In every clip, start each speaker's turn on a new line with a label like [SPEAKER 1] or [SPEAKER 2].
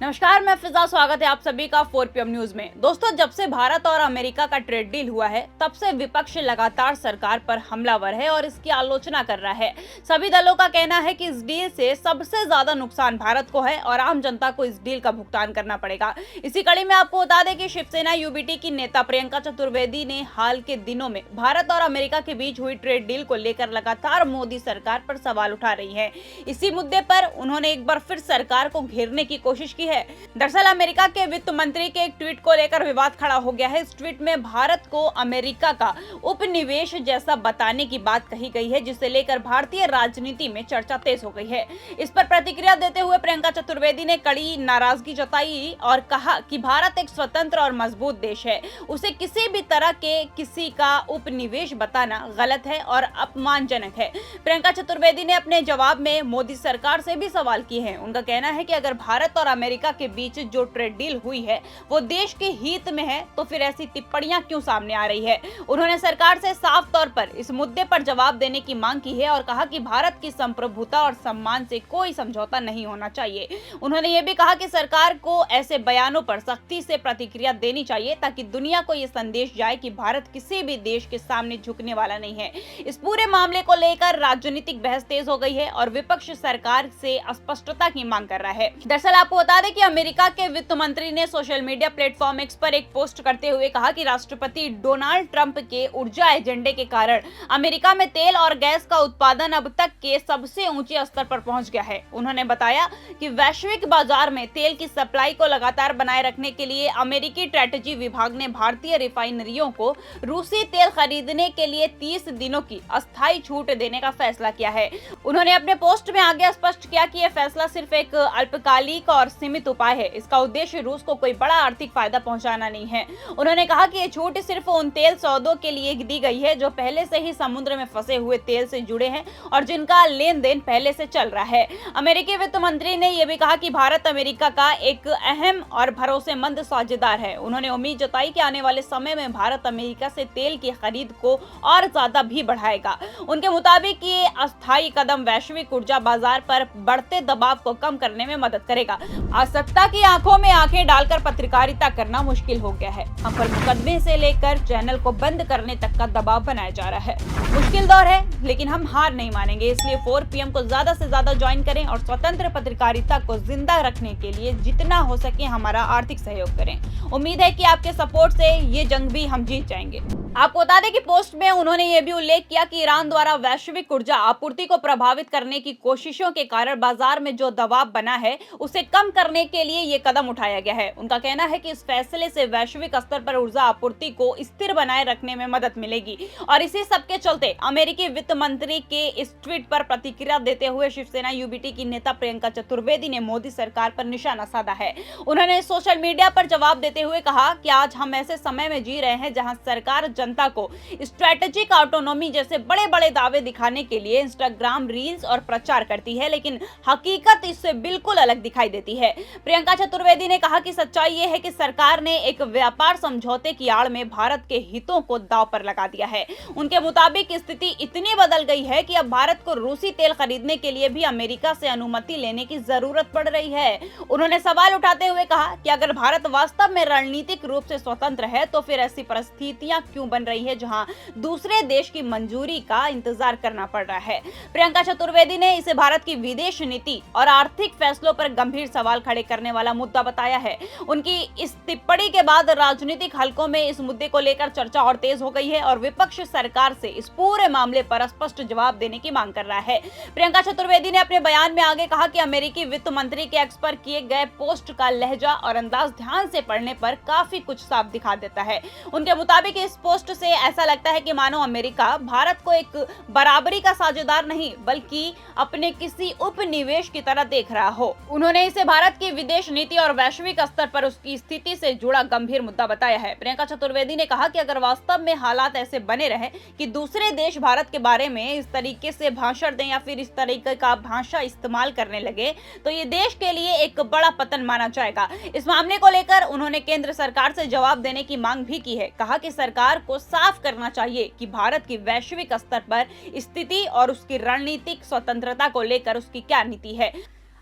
[SPEAKER 1] नमस्कार, मैं फिजा। स्वागत है आप सभी का 4 PM न्यूज में। दोस्तों, जब से भारत और अमेरिका का ट्रेड डील हुआ है, तब से विपक्ष लगातार सरकार पर हमलावर है और इसकी आलोचना कर रहा है। सभी दलों का कहना है कि इस डील से सबसे ज्यादा नुकसान भारत को है और आम जनता को इस डील का भुगतान करना पड़ेगा। इसी कड़ी में आपको बता दें कि शिवसेना यूबीटी की नेता प्रियंका चतुर्वेदी ने हाल के दिनों में भारत और अमेरिका के बीच हुई ट्रेड डील को लेकर लगातार मोदी सरकार पर सवाल उठा रही है। इसी मुद्दे पर उन्होंने एक बार फिर सरकार को घेरने की कोशिश की है। दरअसल अमेरिका के वित्त मंत्री के एक ट्वीट को लेकर विवाद खड़ा हो गया है। इस ट्वीट में भारत को अमेरिका का उपनिवेश जैसा बताने की बात कही गई है, जिसे लेकर भारतीय राजनीति में चर्चा तेज हो गई है। इस पर प्रतिक्रिया देते हुए प्रियंका चतुर्वेदी ने कड़ी नाराजगी जताई और कहा कि भारत एक स्वतंत्र और मजबूत देश है, उसे किसी भी तरह के किसी का उपनिवेश बताना गलत है और अपमानजनक है। प्रियंका चतुर्वेदी ने अपने जवाब में मोदी सरकार से भी सवाल किए हैं। उनका कहना है कि अगर भारत और अमेरिका के बीच जो ट्रेड डील हुई है वो देश के हित में है, तो फिर ऐसी टिप्पणियां क्यों सामने आ रही है। उन्होंने सरकार से साफ तौर पर इस मुद्दे पर जवाब देने की मांग की है और कहा कि भारत की संप्रभुता और सम्मान से कोई समझौता नहीं होना चाहिए। उन्होंने ये भी कहा कि सरकार को ऐसे बयानों पर सख्ती से प्रतिक्रिया देनी चाहिए, ताकि दुनिया को ये संदेश जाए कि भारत किसी भी देश के सामने झुकने वाला नहीं है। इस पूरे मामले को लेकर राजनीतिक बहस तेज हो गई है और विपक्ष सरकार से स्पष्टता की मांग कर रहा है। दरअसल आपको बता दें कि अमेरिका के वित्त मंत्री ने सोशल मीडिया प्लेटफॉर्म एक्स पर एक पोस्ट करते हुए कहा कि राष्ट्रपति डोनाल्ड ट्रंप के ऊर्जा एजेंडे के कारण अमेरिका में तेल और गैस का उत्पादन अब तक के सबसे ऊंचे स्तर पर पहुंच गया है। उन्होंने बताया कि वैश्विक बाजार में तेल की सप्लाई को लगातार बनाए रखने के लिए अमेरिकी स्ट्रेटेजी विभाग ने भारतीय रिफाइनरियों को रूसी तेल खरीदने के लिए 30 दिनों की अस्थायी छूट देने का फैसला किया है। उन्होंने अपने पोस्ट में आगे स्पष्ट किया कि यह फैसला सिर्फ एक अल्पकालिक और सीमित उपाय है। इसका उद्देश्य रूस को कोई बड़ा आर्थिक फायदा पहुंचाना नहीं है। उन्होंने कहा कि ये छूट सिर्फ उन तेल सौदों के लिए दी गई है जो पहले से ही समुद्र में फंसे हुए तेल से जुड़े हैं और जिनका लेन देन पहले से चल रहा है। अमेरिकी वित्त मंत्री ने यह भी कहा कि भारत अमेरिका का एक अहम और भरोसेमंद साझेदार है। उन्होंने उम्मीद जताई कि आने वाले समय में भारत अमेरिका से तेल की खरीद को और ज्यादा भी बढ़ाएगा। उनके मुताबिक ये अस्थायी कदम वैश्विक ऊर्जा बाजार पर बढ़ते दबाव को कम करने में मदद करेगा। आज सत्ता की आंखों में आंखें डालकर पत्रकारिता करना मुश्किल हो गया है। हम पर मुकदमे से लेकर चैनल को बंद करने तक का दबाव बनाया जा रहा है। मुश्किल दौर है, लेकिन हम हार नहीं मानेंगे। इसलिए 4 PM को ज्यादा से ज्यादा ज्वाइन करें और स्वतंत्र पत्रकारिता को जिंदा रखने के लिए जितना हो सके हमारा आर्थिक सहयोग करें। उम्मीद है कि आपके सपोर्ट से ये जंग भी हम जीत जाएंगे। आपको बता दें कि पोस्ट में उन्होंने ये भी उल्लेख किया कि ईरान द्वारा वैश्विक ऊर्जा आपूर्ति को प्रभावित करने की कोशिशों के कारण बाजार में जो दबाव बना है उसे कम करने के लिए ये कदम उठाया गया है। उनका कहना है कि इस फैसले से वैश्विक स्तर पर ऊर्जा आपूर्ति को स्थिर बनाए रखने में मदद मिलेगी और इसी सबके चलते अमेरिकी वित्त मंत्री के इस ट्वीट पर प्रतिक्रिया देते हुए शिवसेना यूबीटी की नेता प्रियंका चतुर्वेदी ने मोदी सरकार पर निशाना साधा है। उन्होंने सोशल मीडिया पर जवाब देते हुए कहा कि आज हम ऐसे समय में जी रहे हैं जहां सरकार जनता को स्ट्रेटेजिक ऑटोनॉमी जैसे बड़े बड़े दावे दिखाने के लिए इंस्टाग्राम रील्स और प्रचार करती है, लेकिन हकीकत इससे बिल्कुल अलग दिखाई देती है। प्रियंका चतुर्वेदी ने कहा कि सच्चाई ये है कि सरकार ने एक व्यापार समझौते की आड़ में भारत के हितों को दांव पर लगा दिया है। उनके मुताबिक स्थिति इतनी बदल गई है कि अब भारत को रूसी तेल खरीदने के लिए भी अमेरिका से अनुमति लेने की जरूरत पड़ रही है। उन्होंने सवाल उठाते हुए कहा कि अगर भारत वास्तव में रणनीतिक रूप से स्वतंत्र है तो फिर ऐसी परिस्थितियां क्यों बन रही है जहां दूसरे देश की मंजूरी का इंतजार करना पड़ रहा है। प्रियंका चतुर्वेदी ने इसे भारत की विदेश नीति और आर्थिक फैसलों पर गंभीर सवाल खड़े करने वाला मुद्दा बताया है। उनकी इस टिप्पणी के बाद राजनीतिक हलकों में इस मुद्दे को लेकर चर्चा और तेज हो गई है और विपक्ष सरकार से इस पूरे मामले पर स्पष्ट जवाब देने की मांग कर रहा है। प्रियंका चतुर्वेदी ने अपने बयान में आगे कहा कि अमेरिकी वित्त मंत्री के एक्स पर किए गए पोस्ट का लहजा और अंदाज ध्यान से पढ़ने पर काफी कुछ साफ दिखा देता है। उनके मुताबिक इस पोस्ट से ऐसा लगता है कि मानो अमेरिका भारत को एक बराबरी का साझेदार नहीं बल्कि अपने किसी उपनिवेश की तरह देख रहा हो। उन्होंने इसे भारत की विदेश नीति और वैश्विक स्तर पर उसकी स्थिति से जुड़ा गंभीर मुद्दा बताया है। प्रियंका चतुर्वेदी ने कहा कि अगर वास्तव में हालात ऐसे बने रहे कि दूसरे देश भारत के बारे में इस तरीके से भाषण दें या फिर इस तरीके का भाषा इस्तेमाल करने लगे तो ये देश के लिए एक बड़ा पतन माना जाएगा। इस मामले को लेकर उन्होंने केंद्र सरकार से जवाब देने की मांग भी की है। कहा कि सरकार को साफ करना चाहिए कि भारत की वैश्विक स्तर पर स्थिति और उसकी रणनीतिक स्वतंत्रता को लेकर उसकी क्या नीति है।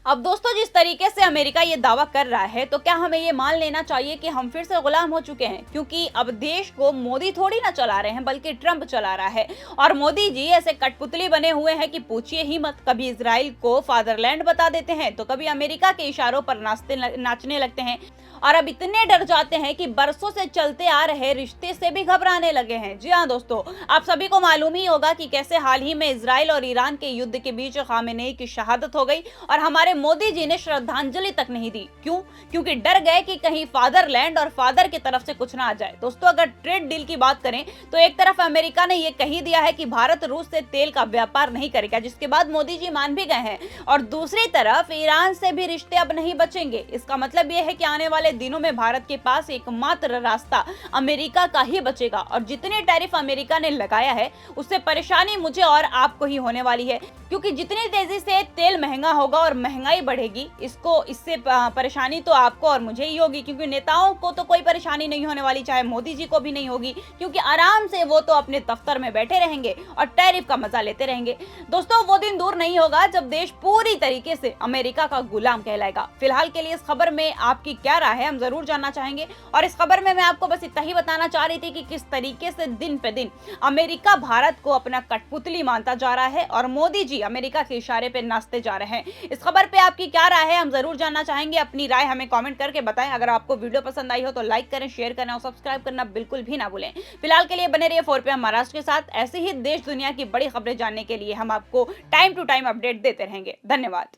[SPEAKER 1] अब दोस्तों जिस तरीके से अमेरिका ये दावा कर रहा है तो क्या हमें ये मान लेना चाहिए कि हम फिर से गुलाम हो चुके हैं, क्योंकि अब देश को मोदी थोड़ी ना चला रहे हैं बल्कि ट्रंप चला रहा है। और मोदी जी ऐसे कठपुतली बने हुए हैं कि पूछिए ही मत। कभी इजराइल को फादरलैंड बता देते हैं तो कभी अमेरिका के इशारों पर नाचने लगते हैं, और अब इतने डर जाते हैं कि बरसों से चलते आ रहे रिश्ते से भी घबराने लगे हैं। जी हाँ दोस्तों, आप सभी को मालूम ही होगा कि कैसे हाल ही में इजराइल और ईरान के युद्ध के बीच खामेनेई की शहादत हो गई और हमारे मोदी जी ने श्रद्धांजलि तक नहीं दी। क्यों? क्योंकि डर गए कि कहीं फादरलैंड और फादर की तरफ से कुछ ना आ जाए। दोस्तों अगर ट्रेड डील की बात करें तो एक तरफ अमेरिका ने यह कही दिया है कि भारत रूस से तेल का व्यापार नहीं करेगा, जिसके बाद मोदी जी मान भी गए हैं, और दूसरी तरफ ईरान से भी रिश्ते अब नहीं बचेंगे। इसका मतलब यह है कि आने वाले दिनों में भारत के पास एकमात्र रास्ता अमेरिका का ही बचेगा, और जितने टैरिफ अमेरिका ने लगाया है उससे परेशानी मुझे और आपको ही होने वाली है, क्योंकि जितनी तेजी से तेल महंगा होगा और महंगाई बढ़ेगी इससे परेशानी तो आपको और मुझे ही होगी, क्योंकि नेताओं को तो कोई परेशानी नहीं होने वाली, चाहे मोदी जी को भी नहीं होगी, क्योंकि आराम से वो तो अपने दफ्तर में बैठे रहेंगे और टैरिफ का मजा लेते रहेंगे। दोस्तों वो दिन दूर नहीं होगा जब देश पूरी तरीके से अमेरिका का गुलाम कहलाएगा। फिलहाल के लिए इस खबर में आपकी क्या राय है, हम जरूर जानना चाहेंगे। और इस खबर में मैं आपको बस इतना ही बताना चाह रही थी कि किस तरीके से दिन पे दिन अमेरिका भारत को अपना कठपुतली मानता जा रहा है और मोदी जी अमेरिका के इशारे पे नाचते जा रहे हैं। इस खबर पे आपकी क्या राय है, हम जरूर जानना चाहेंगे। अपनी राय हमें कमेंट करके बताएं। अगर आपको वीडियो पसंद आई हो तो लाइक करें, शेयर करें और सब्सक्राइब करना बिल्कुल भी ना भूलें। फिलहाल के लिए बने रहिए 4PM महाराष्ट्र के साथ। ऐसे ही देश दुनिया की बड़ी खबरें जानने के लिए हम आपको टाइम टू टाइम अपडेट देते रहेंगे। धन्यवाद।